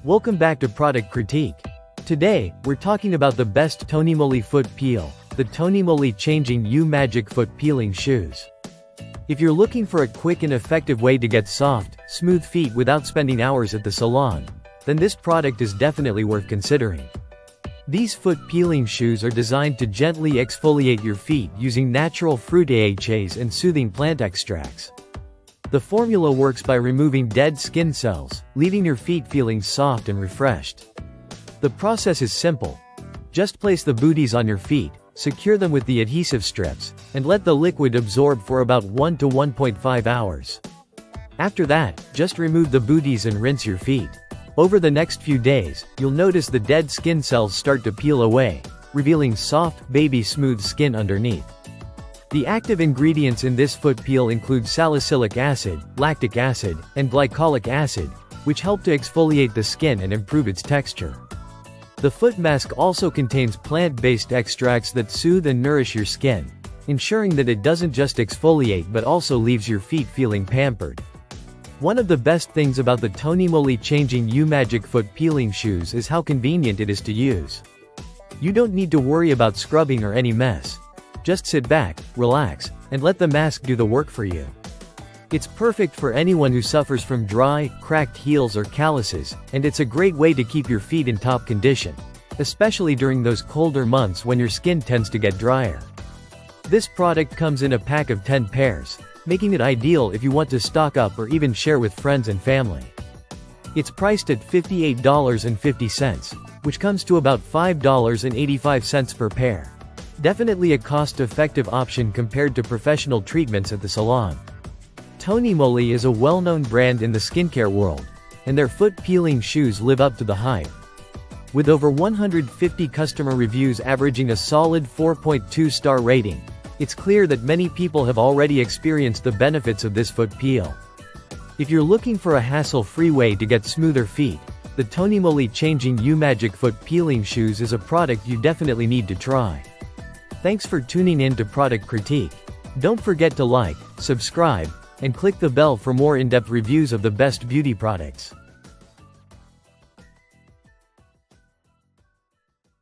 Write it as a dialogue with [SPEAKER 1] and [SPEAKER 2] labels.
[SPEAKER 1] Welcome back to Product Critique. Today, we're talking about the best Tonymoly Foot Peel, the Tonymoly Changing You Magic Foot Peeling Shoes. If you're looking for a quick and effective way to get soft, smooth feet without spending hours at the salon, then this product is definitely worth considering. These foot peeling shoes are designed to gently exfoliate your feet using natural fruit AHAs and soothing plant extracts. The formula works by removing dead skin cells, leaving your feet feeling soft and refreshed. The process is simple. Just place the booties on your feet, secure them with the adhesive strips, and let the liquid absorb for about 1 to 1.5 hours. After that, just remove the booties and rinse your feet. Over the next few days, you'll notice the dead skin cells start to peel away, revealing soft, baby smooth skin underneath. The active ingredients in this foot peel include salicylic acid, lactic acid, and glycolic acid, which help to exfoliate the skin and improve its texture. The foot mask also contains plant-based extracts that soothe and nourish your skin, ensuring that it doesn't just exfoliate but also leaves your feet feeling pampered. One of the best things about the Tonymoly Changing You Magic Foot Peeling Shoes is how convenient it is to use. You don't need to worry about scrubbing or any mess. Just sit back, relax, and let the mask do the work for you. It's perfect for anyone who suffers from dry, cracked heels or calluses, and it's a great way to keep your feet in top condition, especially during those colder months when your skin tends to get drier. This product comes in a pack of 10 pairs, making it ideal if you want to stock up or even share with friends and family. It's priced at $58.50, which comes to about $5.85 per pair. Definitely a cost-effective option compared to professional treatments at the salon. Tonymoly is a well-known brand in the skincare world, and their foot peeling shoes live up to the hype. With over 150 customer reviews averaging a solid 4.2-star rating, it's clear that many people have already experienced the benefits of this foot peel. If you're looking for a hassle-free way to get smoother feet, the Tonymoly Changing You Magic Foot Peeling Shoes is a product you definitely need to try. Thanks for tuning in to Product Critique. Don't forget to like, subscribe, and click the bell for more in-depth reviews of the best beauty products.